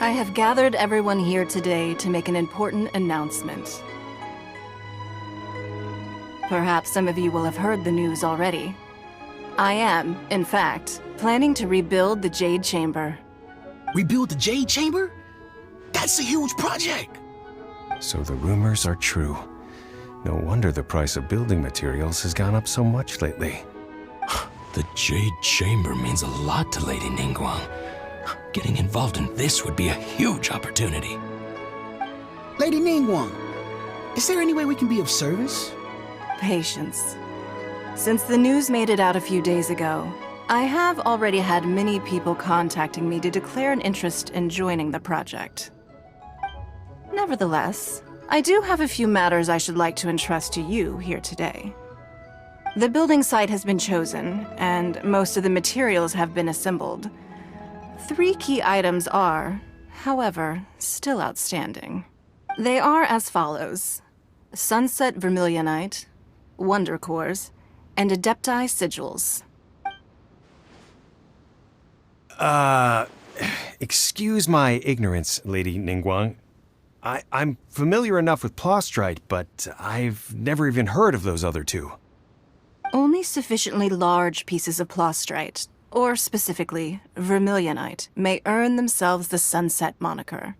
I have gathered everyone here today to make an important announcement. Perhaps some of you will have heard the news already. I am, in fact, planning to rebuild the Jade Chamber. Rebuild the Jade Chamber? That's a huge project! So the rumors are true. No wonder the price of building materials has gone up so much lately. The Jade Chamber means a lot to Lady Ningguang. Getting involved in this would be a huge opportunity. Lady Ningguang, is there any way we can be of service? Patience. Since the news made it out a few days ago, I have already had many people contacting me to declare an interest in joining the project. Nevertheless, I do have a few matters I should like to entrust to you here today. The building site has been chosen, and most of the materials have been assembled. 3 key items are, however, still outstanding. They are as follows: Sunset Vermilionite, Wonder Cores, and Adepti Sigils. Excuse my ignorance, Lady Ningguang. I'm familiar enough with Plostrite, but I've never even heard of those other 2. Only sufficiently large pieces of Plostrite, or specifically Vermilionite, may earn themselves the Sunset moniker.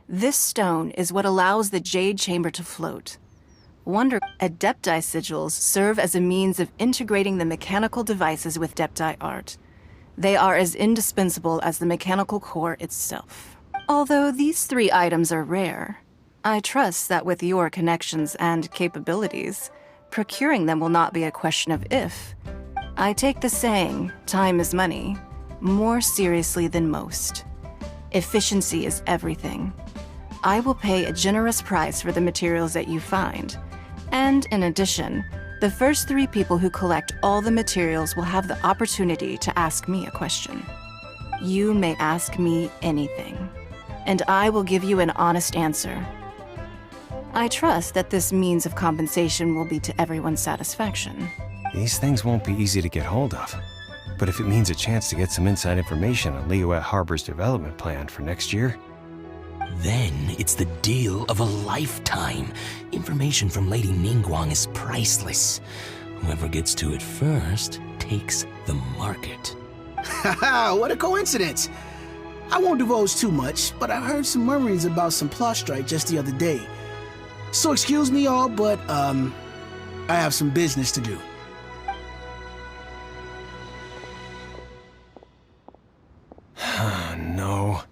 This stone is what allows the Jade Chamber to float. Wonder Adepti Sigils serve as a means of integrating the mechanical devices with Depti art. They are as indispensable as the mechanical core itself. Although these 3 items are rare, I trust that with your connections and capabilities, procuring them will not be a question of if. I take the saying, time is money, more seriously than most. Efficiency is everything. I will pay a generous price for the materials that you find. And in addition, the first 3 people who collect all the materials will have the opportunity to ask me a question. You may ask me anything, and I will give you an honest answer. I trust that this means of compensation will be to everyone's satisfaction. These things won't be easy to get hold of. But if it means a chance to get some inside information on Liyue Harbor's development plan for next year... Then it's the deal of a lifetime. Information from Lady Ningguang is priceless. Whoever gets to it first takes the market. Haha, what a coincidence! I won't divulge too much, but I heard some murmurings about some Plostrite just the other day. So excuse me all, but, I have some business to do. No.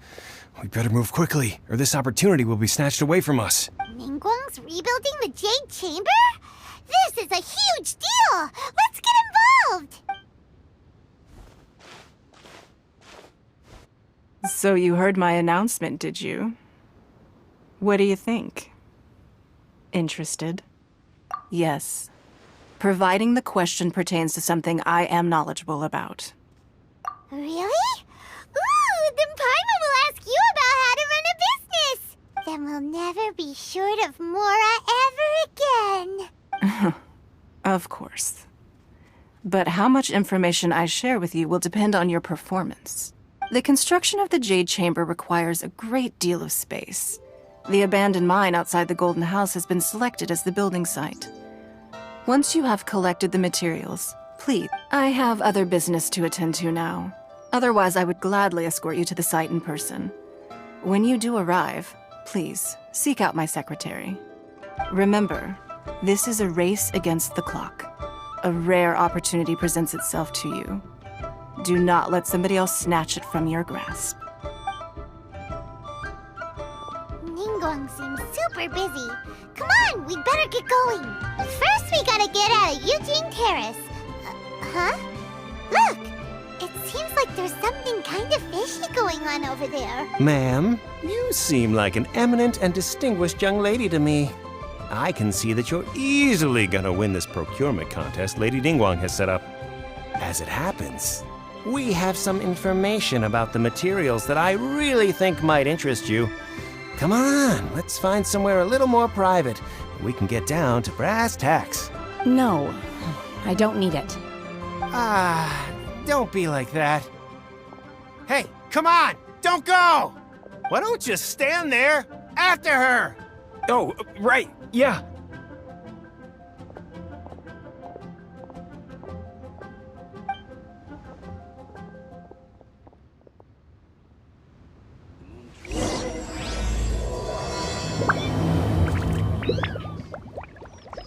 We better move quickly, or this opportunity will be snatched away from us. Ningguang's rebuilding the Jade Chamber? This is a huge deal! Let's get involved! So you heard my announcement, did you? What do you think? Interested? Yes. Providing the question pertains to something I am knowledgeable about. Really? Ooh, then Paimon will ask you about how to run a business! Then we'll never be short of Mora ever again. Of course. But how much information I share with you will depend on your performance. The construction of the Jade Chamber requires a great deal of space. The abandoned mine outside the Golden House has been selected as the building site. Once you have collected the materials, please. I have other business to attend to now. Otherwise, I would gladly escort you to the site in person. When you do arrive, please seek out my secretary. Remember, this is a race against the clock. A rare opportunity presents itself to you. Do not let somebody else snatch it from your grasp. Ningguang seems super busy. Come on, we'd better get going. First, we gotta get out of Eugene Terrace. Huh? Look! It seems like there's something kind of fishy going on over there. Ma'am, you seem like an eminent and distinguished young lady to me. I can see that you're easily gonna win this procurement contest Lady Ningguang has set up. As it happens, we have some information about the materials that I really think might interest you. Come on, let's find somewhere a little more private. We can get down to brass tacks. No, I don't need it. Don't be like that. Hey, come on! Don't go! Why don't you stand there? After her! Oh, right, yeah.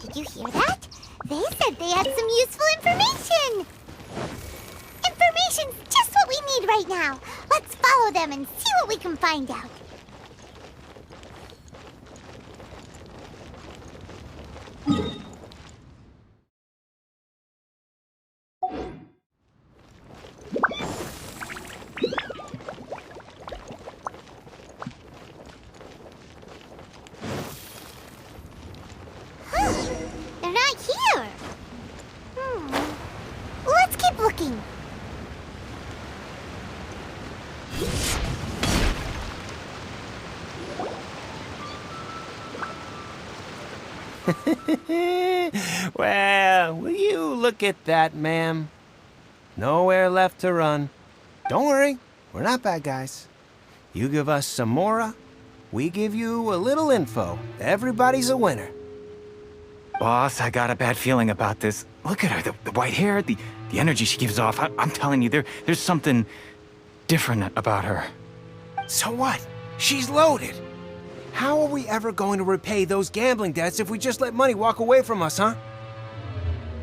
Did you hear that? They said they had some useful information! Information's just what we need right now. Let's follow them and see what we can find out. They're not here. Let's keep looking. Well, will you look at that, ma'am? Nowhere left to run. Don't worry, we're not bad guys. You give us some mora, we give you a little info. Everybody's a winner. Boss, I got a bad feeling about this. Look at her, the white hair, the energy she gives off. I'm telling you, there's something different about her. So what? She's loaded. How are we ever going to repay those gambling debts if we just let money walk away from us, huh?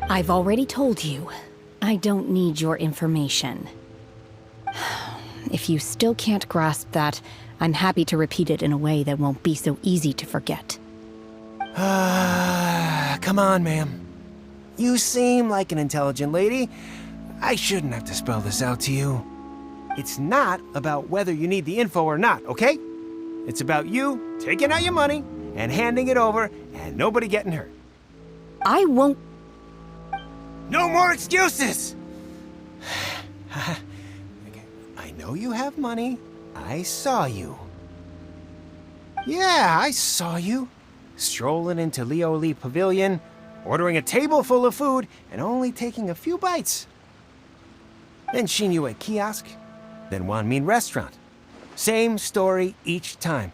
I've already told you, I don't need your information. If you still can't grasp that, I'm happy to repeat it in a way that won't be so easy to forget. Come on, ma'am. You seem like an intelligent lady. I shouldn't have to spell this out to you. It's not about whether you need the info or not, okay? It's about you taking out your money and handing it over and nobody getting hurt. I won't. No more excuses! Okay, I know you have money. I saw you. Yeah, I saw you. Strolling into Leo Lee Pavilion, ordering a table full of food, and only taking a few bites. Then Shin Yue Kiosk, then Wanmin Restaurant. Same story each time.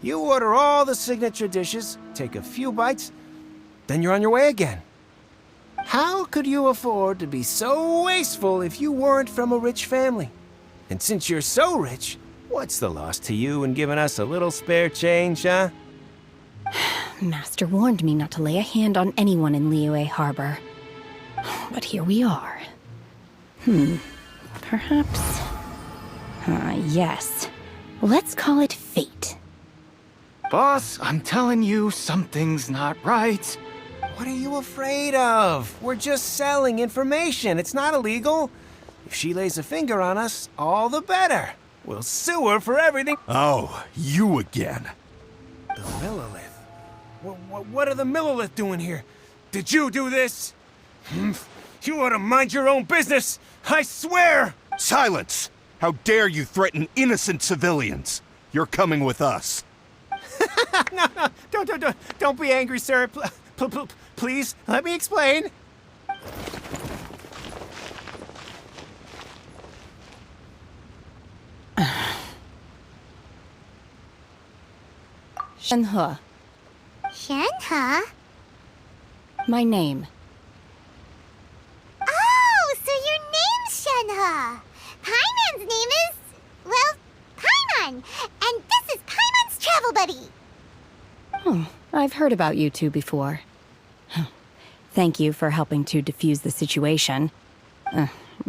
You order all the signature dishes, take a few bites, then you're on your way again. How could you afford to be so wasteful if you weren't from a rich family? And since you're so rich, what's the loss to you in giving us a little spare change, huh? Master warned me not to lay a hand on anyone in Liyue Harbor. But here we are. Perhaps... yes. Let's call it fate. Boss, I'm telling you, something's not right. What are you afraid of? We're just selling information. It's not illegal. If she lays a finger on us, all the better. We'll sue her for everything. Oh, you again. The Millilith. What are the Millilith doing here? Did you do this? You ought to mind your own business. I swear! Silence! How dare you threaten innocent civilians? You're coming with us. No, don't be angry, sir. Please, let me explain. Shenhe, Shenhe? my name. Oh, so your name's Shenhe. Paimon's name is, well, Paimon. And this is Paimon's travel buddy. I've heard about you two before. Thank you for helping to defuse the situation.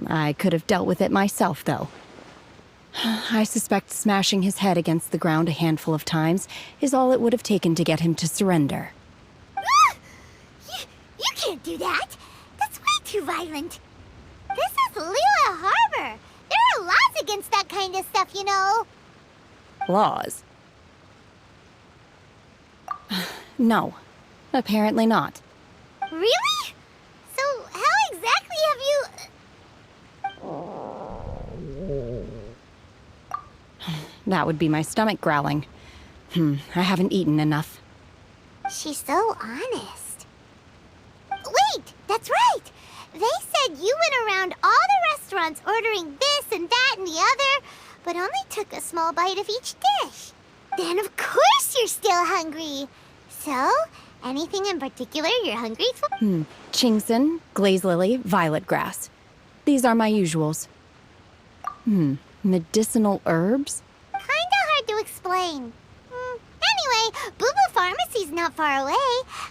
I could have dealt with it myself, though. I suspect smashing his head against the ground a handful of times is all it would have taken to get him to surrender. You can't do that. That's way too violent. This is Liyue Harbor. There are laws against that kind of stuff, you know. Laws? No, apparently not. Really? So how exactly have you... That would be my stomach growling. I haven't eaten enough. She's so honest. Wait, that's right. They said you went around all the restaurants ordering this and that and the other. but only took a small bite of each dish. Then of course you're still hungry. So, anything in particular you're hungry for? Chingson, glaze lily, violet grass. These are my usuals. Medicinal herbs? Kinda hard to explain. Anyway, Boo Boo Pharmacy's not far away.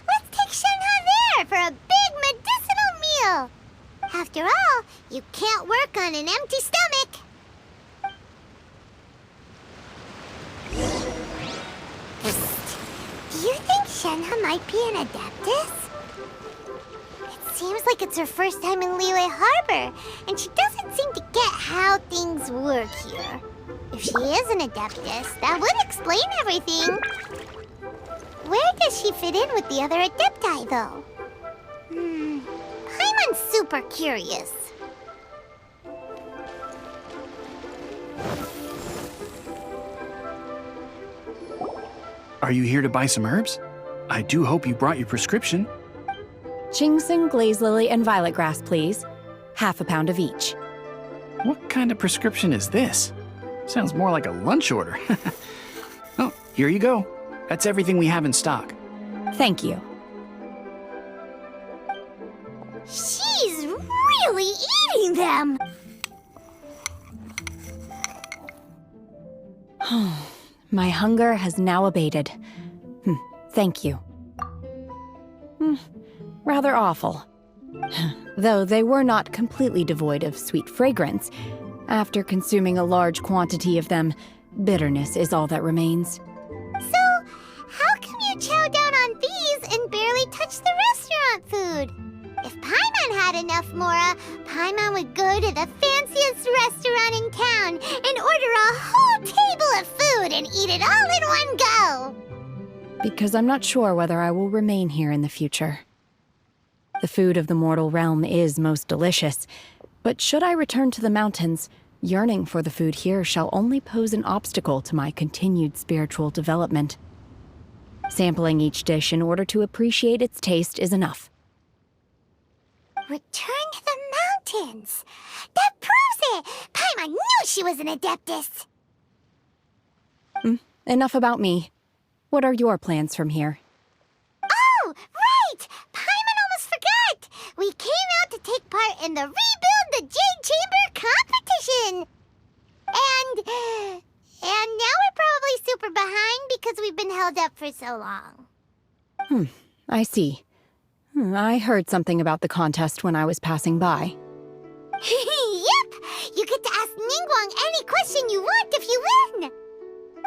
Let's take Shenhe there for a big medicinal meal. After all, you can't work on an empty stomach. Psst. Do you think Shenhe might be an Adeptus? It seems like it's her first time in Liyue Harbor, and she doesn't seem to get how things work here. If she is an Adeptus, that would explain everything. Where does she fit in with the other Adepti, though? Paimon's super curious. Are you here to buy some herbs? I do hope you brought your prescription. Chingson, glaze lily, and violet grass, please. Half a pound of each. What kind of prescription is this? Sounds more like a lunch order. Oh, here you go. That's everything we have in stock. Thank you. She's really eating them! My hunger has now abated. Thank you. Rather awful. Though they were not completely devoid of sweet fragrance. After consuming a large quantity of them, bitterness is all that remains. So, how come you chow down on these and barely touch the restaurant food? If Paimon had enough Mora, Paimon would go to the fanciest restaurant in town and order a whole table of food and eat it all in one go! Because I'm not sure whether I will remain here in the future. The food of the mortal realm is most delicious, but should I return to the mountains, yearning for the food here shall only pose an obstacle to my continued spiritual development. Sampling each dish in order to appreciate its taste is enough. Return to the mountains! That proves it! Paimon knew she was an Adeptus! Enough about me. What are your plans from here? Oh, right! Paimon almost forgot! We came out to take part in the Rebuild the Jade Chamber competition! And now we're probably super behind because we've been held up for so long. I see. I heard something about the contest when I was passing by. Yep! You get to ask Ningguang any question you want if you win!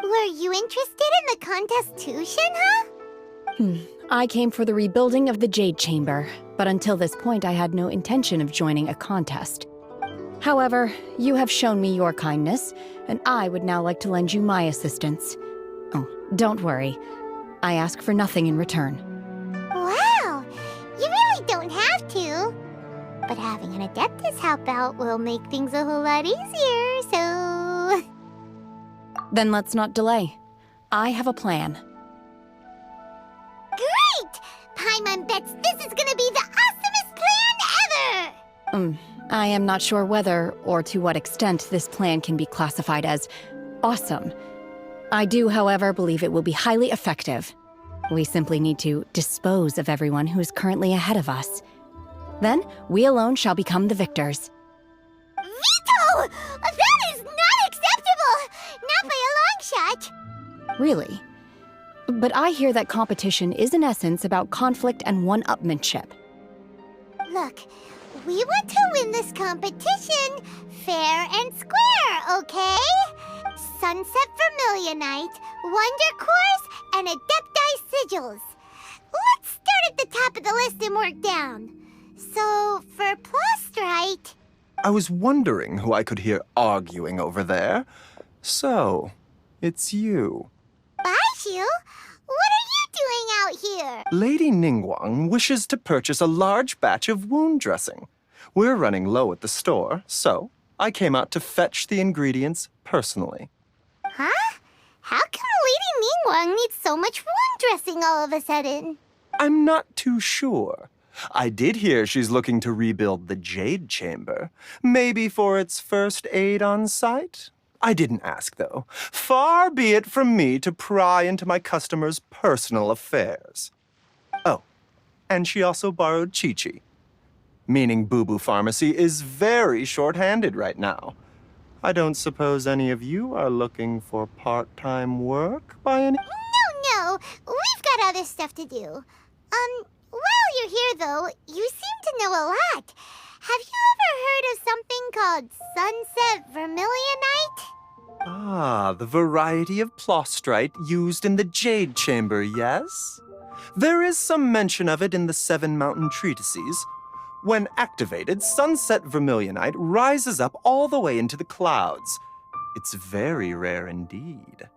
Were you interested in the contest too, Shenhe? I came for the rebuilding of the Jade Chamber, but until this point I had no intention of joining a contest. However, you have shown me your kindness, and I would now like to lend you my assistance. Oh, don't worry. I ask for nothing in return. Wow! You really don't have to. But having an Adeptus help out will make things a whole lot easier, so... Then let's not delay. I have a plan. Great! Paimon bets this is gonna be the awesomest plan ever! I am not sure whether or to what extent this plan can be classified as awesome. I do, however, believe it will be highly effective. We simply need to dispose of everyone who is currently ahead of us. Then, we alone shall become the victors. Veto! That is not acceptable! Not by a long shot! Really? But I hear that competition is in essence about conflict and one-upmanship. Look, we want to win this competition fair and square, okay? Sunset Vermilionite, Wonder Course, and Adepti Sigils. Let's start at the top of the list and work down. So, for Plustrite... I was wondering who I could hear arguing over there. So, it's you. Baishu? What are you doing out here? Lady Ningguang wishes to purchase a large batch of wound dressing. We're running low at the store, so I came out to fetch the ingredients personally. Huh? How come Lady Ningguang needs so much wound dressing all of a sudden? I'm not too sure. I did hear she's looking to rebuild the Jade Chamber. Maybe for its first aid on site? I didn't ask, though. Far be it from me to pry into my customers' personal affairs. Oh, and she also borrowed Chi-Chi. Meaning Boo Boo Pharmacy is very short-handed right now. I don't suppose any of you are looking for part-time work by any... No, we've got other stuff to do. While you're here, though, you seem to know a lot. Have you ever heard of something called sunset vermilionite? Ah, the variety of plostrite used in the Jade Chamber, yes? There is some mention of it in the Seven Mountain Treatises. When activated, sunset vermilionite rises up all the way into the clouds. It's very rare indeed.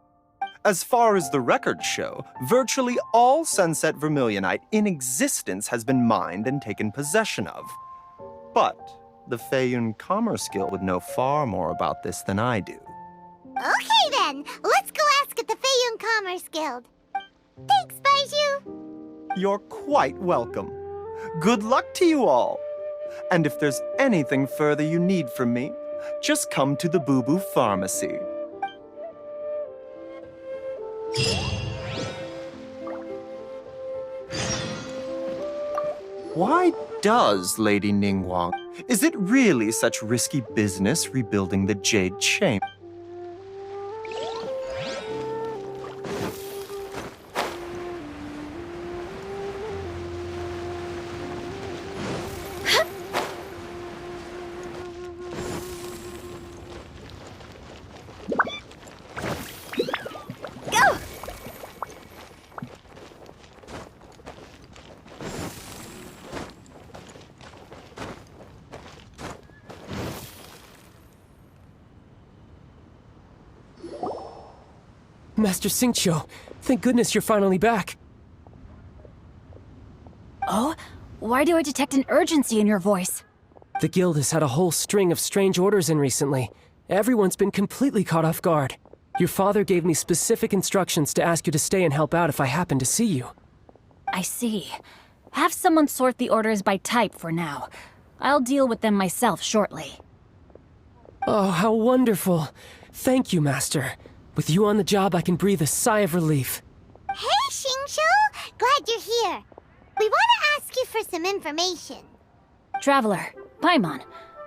As far as the records show, virtually all sunset vermilionite in existence has been mined and taken possession of. But the Feiyun Commerce Guild would know far more about this than I do. Okay then, let's go ask at the Feiyun Commerce Guild. Thanks, Baiju. You're quite welcome. Good luck to you all. And if there's anything further you need from me, just come to the Boo Boo Pharmacy. Why does Lady Ningguang? Is it really such risky business rebuilding the Jade Chamber? Master Xingqiu, thank goodness you're finally back. Oh? Why do I detect an urgency in your voice? The guild has had a whole string of strange orders in recently. Everyone's been completely caught off guard. Your father gave me specific instructions to ask you to stay and help out if I happen to see you. I see. Have someone sort the orders by type for now. I'll deal with them myself shortly. Oh, how wonderful. Thank you, Master. With you on the job, I can breathe a sigh of relief. Hey, Xingqiu! Glad you're here. We want to ask you for some information. Traveler, Paimon,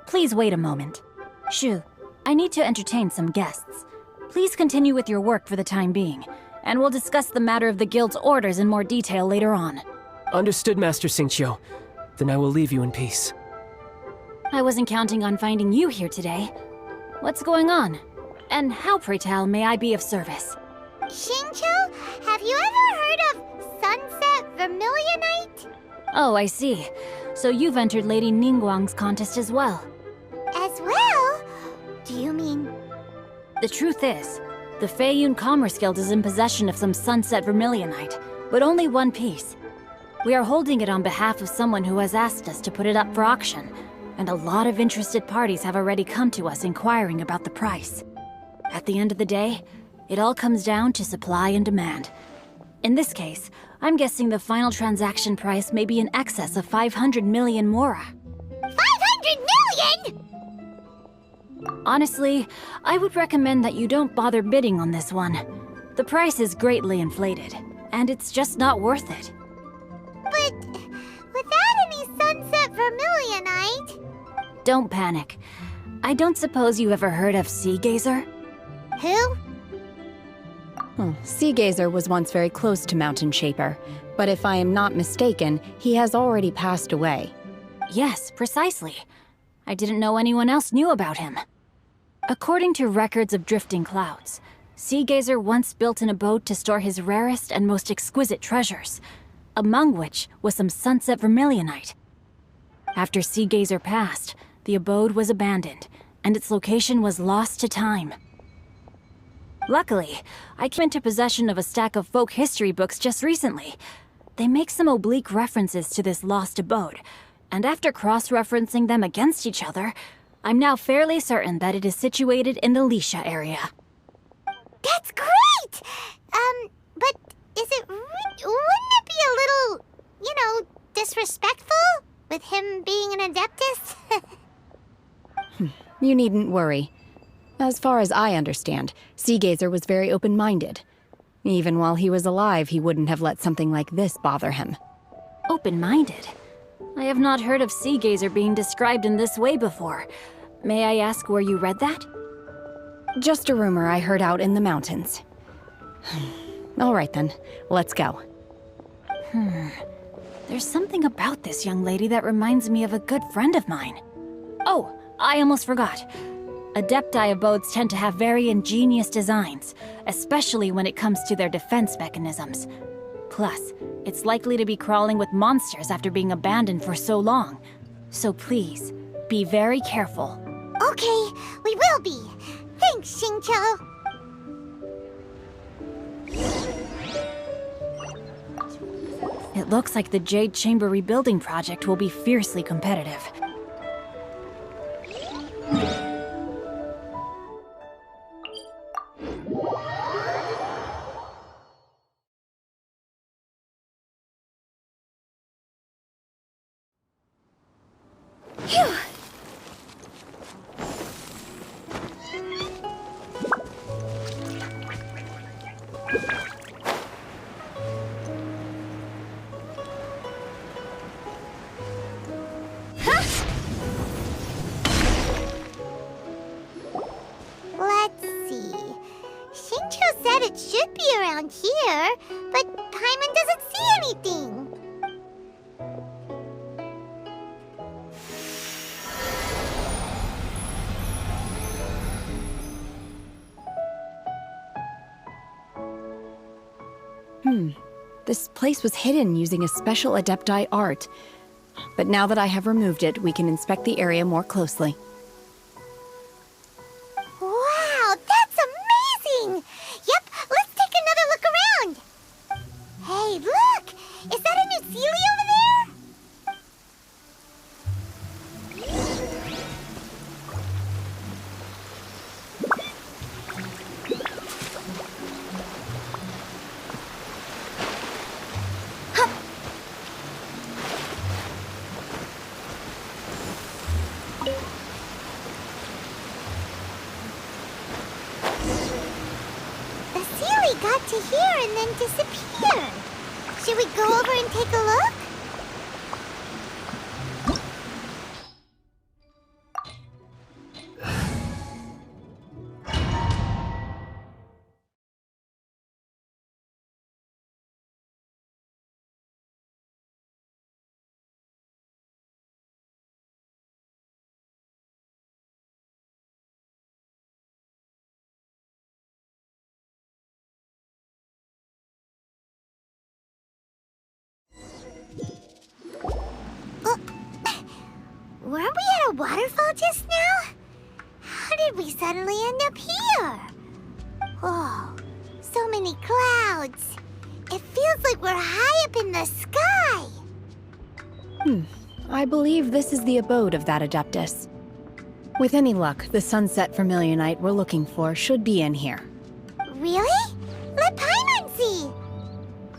please wait a moment. Shu, I need to entertain some guests. Please continue with your work for the time being, and we'll discuss the matter of the guild's orders in more detail later on. Understood, Master Xingqiu. Then I will leave you in peace. I wasn't counting on finding you here today. What's going on? And how, pray tell, may I be of service? Xingqiu, have you ever heard of sunset vermilionite? Oh, I see. So you've entered Lady Ningguang's contest as well. As well? Do you mean... The truth is, the Feiyun Commerce Guild is in possession of some sunset vermilionite, but only one piece. We are holding it on behalf of someone who has asked us to put it up for auction, and a lot of interested parties have already come to us inquiring about the price. At the end of the day, it all comes down to supply and demand. In this case, I'm guessing the final transaction price may be in excess of 500 million mora. 500 million?! Honestly, I would recommend that you don't bother bidding on this one. The price is greatly inflated, and it's just not worth it. But without any sunset vermilionite... Don't panic. I don't suppose you ever heard of Sea Gazer? Who? Sea Gazer was once very close to Mountain Shaper, but if I am not mistaken, he has already passed away. Yes, precisely. I didn't know anyone else knew about him. According to records of drifting clouds, Sea Gazer once built an abode to store his rarest and most exquisite treasures, among which was some sunset vermilionite. After Sea Gazer passed, the abode was abandoned, and its location was lost to time. Luckily, I came into possession of a stack of folk history books just recently. They make some oblique references to this lost abode, and after cross-referencing them against each other, I'm now fairly certain that it is situated in the Lisha area. That's great! But is it... wouldn't it be a little, disrespectful? With him being an Adeptus? You needn't worry. As far as I understand, Seagazer was very open-minded. Even while he was alive, he wouldn't have let something like this bother him. Open-minded? I have not heard of Seagazer being described in this way before. May I ask where you read that? Just a rumor I heard out in the mountains. All right then, let's go. There's something about this young lady that reminds me of a good friend of mine. Oh, I almost forgot. Adepti abodes tend to have very ingenious designs, especially when it comes to their defense mechanisms. Plus, it's likely to be crawling with monsters after being abandoned for so long. So please, be very careful. Okay, we will be. Thanks, Xingqiu. It looks like the Jade Chamber rebuilding project will be fiercely competitive. Phew! Let's see. Xingqiu said it should be around here, but Paimon doesn't see anything. This place was hidden using a special Adepti art. But now that I have removed it, we can inspect the area more closely. Wow, that's amazing! Yep, let's take another look around. Hey, look! Is that a new Sealy over there? The Sealy got to here and then disappeared. Should we go over and take a look? Weren't we at a waterfall just now? How did we suddenly end up here? Whoa, so many clouds. It feels like we're high up in the sky. I believe this is the abode of that Adeptus. With any luck, the sunset vermilionite we're looking for should be in here. Really? Let Paimon see.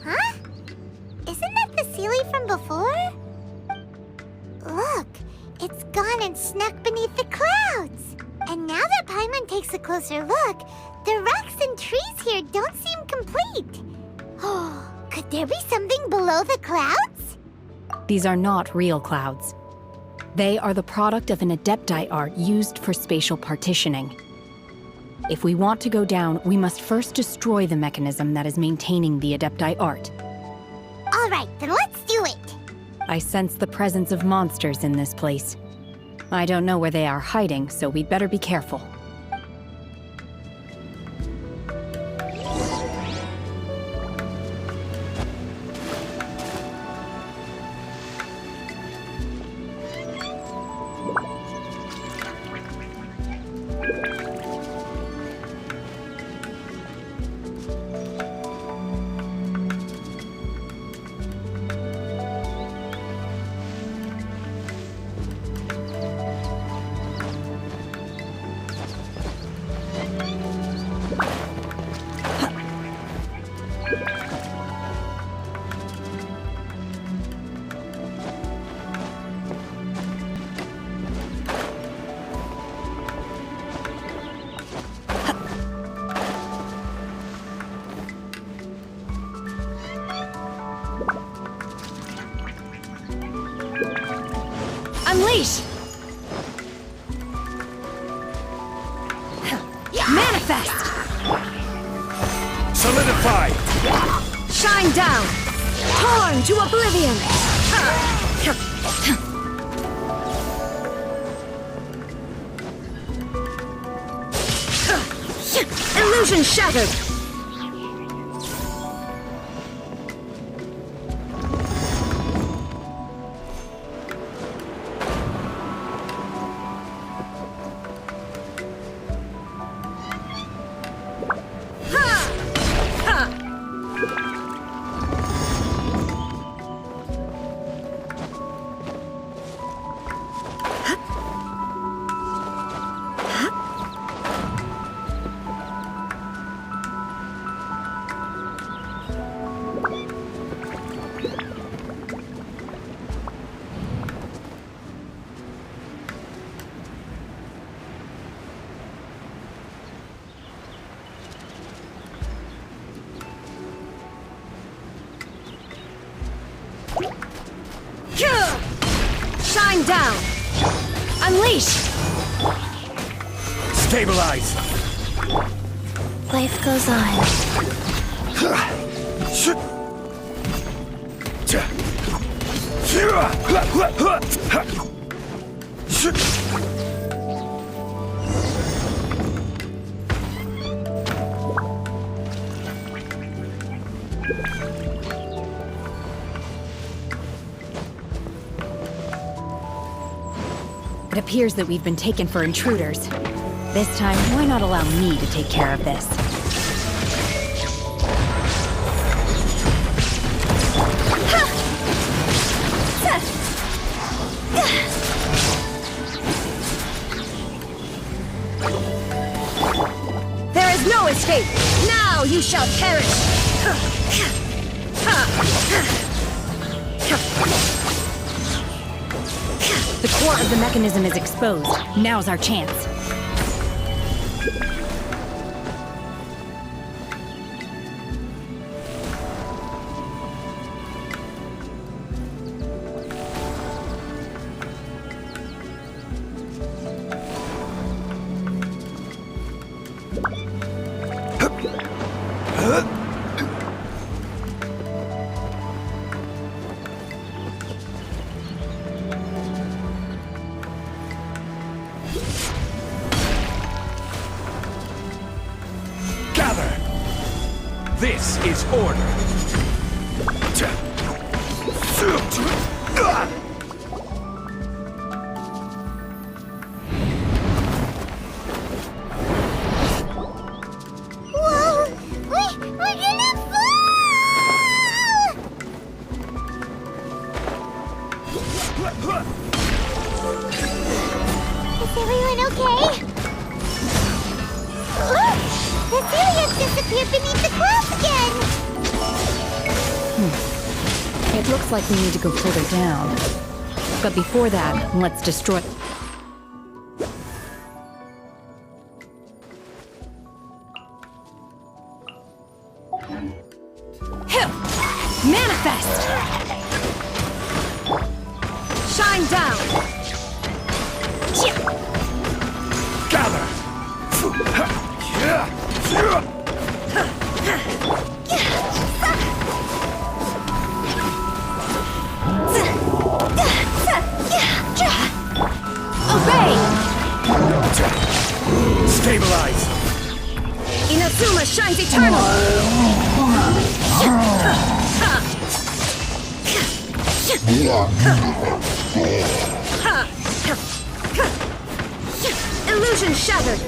Huh? Isn't that the Sealy from before? Look, it's gone and snuck beneath the clouds. And now that Paimon takes a closer look, the rocks and trees here don't seem complete. Oh, could there be something below the clouds? These are not real clouds. They are the product of an Adepti art used for spatial partitioning. If we want to go down, we must first destroy the mechanism that is maintaining the Adepti art. All right, then let's do it. I sense the presence of monsters in this place. I don't know where they are hiding, so we'd better be careful. Unleash! Manifest! Solidify! Shine down! Torn to oblivion! Illusion shattered! Shine down! Unleash! Stabilize! Life goes on. It appears that we've been taken for intruders. This time, why not allow me to take care of this? There is no escape! Now you shall perish! The core of the mechanism is exposed. Now's our chance. This is order. Whoa! We're gonna fall! Is everyone okay? Look! The Celia's disappeared beneath the clouds again! It looks like we need to go further down. But before that, let's destroy... Manifest! Shine down! Gather! Obey! Stabilize! Inazuma shines eternal! Illusion shattered!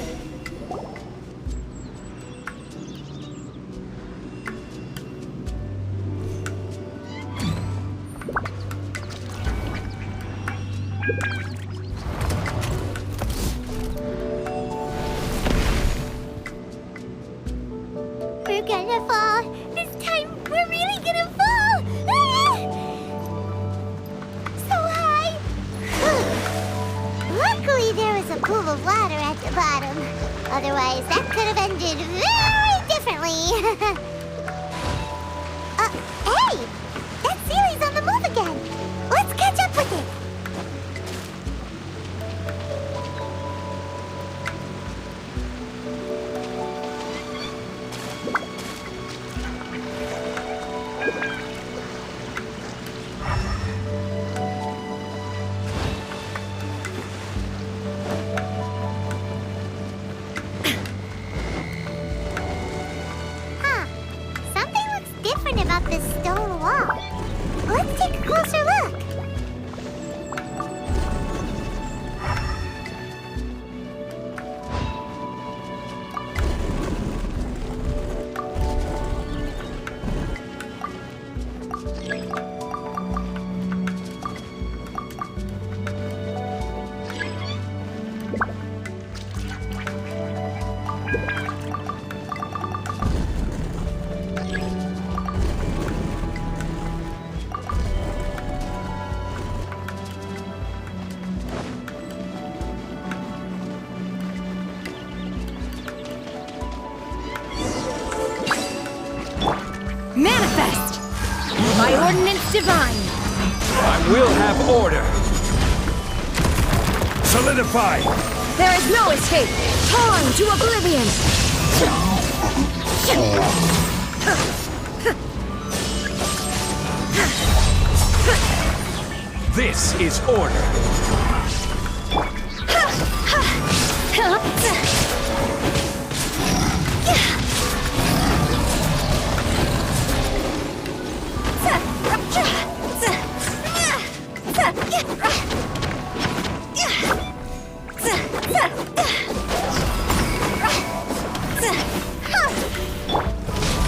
We're gonna fall. This time, we're really gonna fall. Ah! So high. Luckily, there was a pool of water at the bottom. Otherwise, that could have ended very differently. Hey! That Sealy's on the move again. Let's catch up with it. about this stone wall. Let's take a closer look. Manifest! My ordinance divine! I will have order. Solidify! There is no escape! Torn to oblivion! This is order.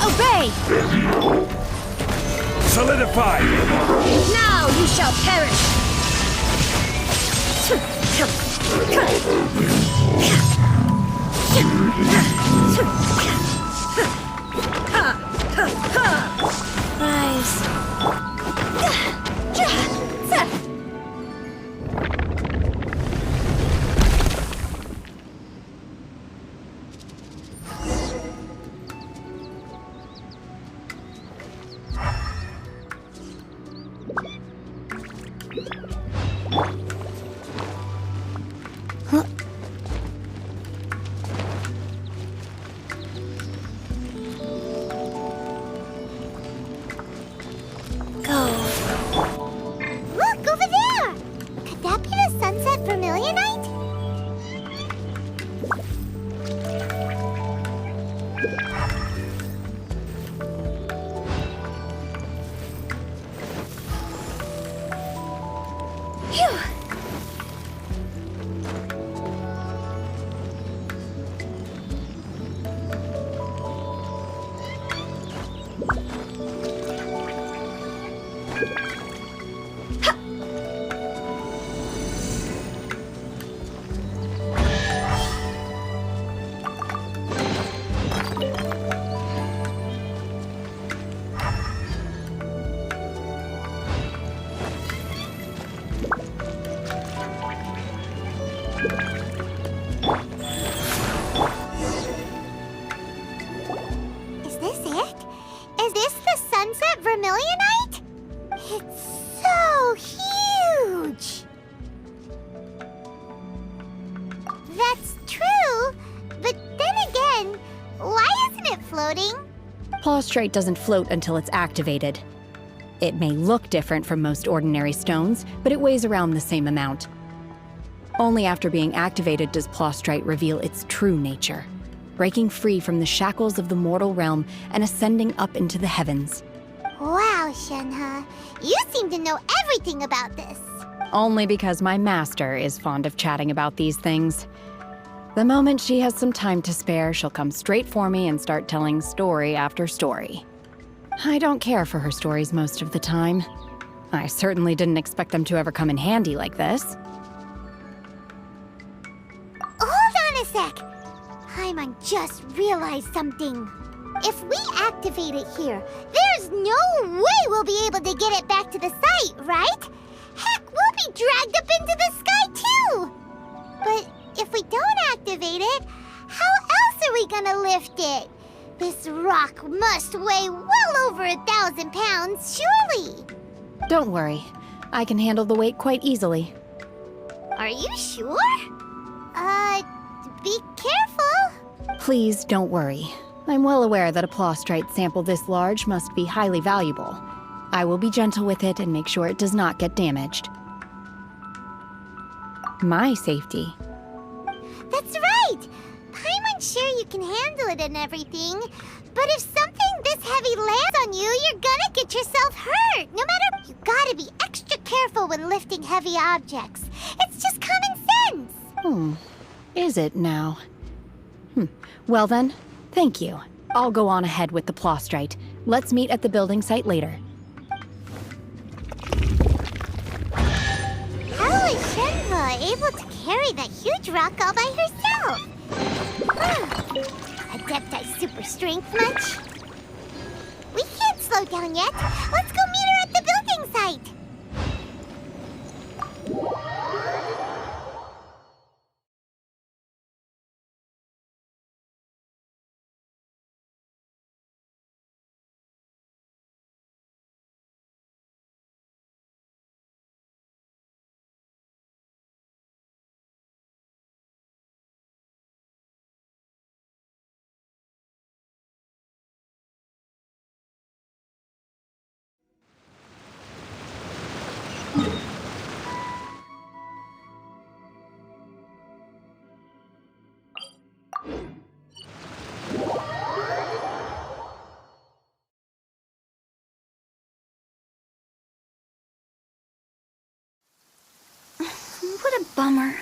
Obey! Solidify! Now you shall perish! Rise. Look, over there! Could that be the sunset vermilionite? Phew! Is this it? Is this the sunset vermilionite? It's so huge! That's true, but then again, why isn't it floating? Plaustrate doesn't float until it's activated. It may look different from most ordinary stones, but it weighs around the same amount. Only after being activated does Plaustrate reveal its true nature, breaking free from the shackles of the mortal realm and ascending up into the heavens. Wow, Shenhe, you seem to know everything about this. Only because my master is fond of chatting about these things. The moment she has some time to spare, she'll come straight for me and start telling story after story. I don't care for her stories most of the time. I certainly didn't expect them to ever come in handy like this. Hold on a sec. Paimon just realized something. If we activate it here, there's no way we'll be able to get it back to the site, right? Heck, we'll be dragged up into the sky too! But if we don't activate it, how else are we gonna lift it? This rock must weigh well over 1,000 pounds, surely! Don't worry. I can handle the weight quite easily. Are you sure? Be careful! Please don't worry. I'm well aware that a Plaustrate sample this large must be highly valuable. I will be gentle with it and make sure it does not get damaged. My safety. That's right! Paimon's sure you can handle it and everything, but if something this heavy lands on you, you're gonna lifting heavy objects. It's just common sense. Is it now? Well then, thank you. I'll go on ahead with the Plostrite. Let's meet at the building site later. How is Shenhe able to carry that huge rock all by herself? Adepti super strength much? We can't slow down yet. Let's go meet her at the building site. What a bummer.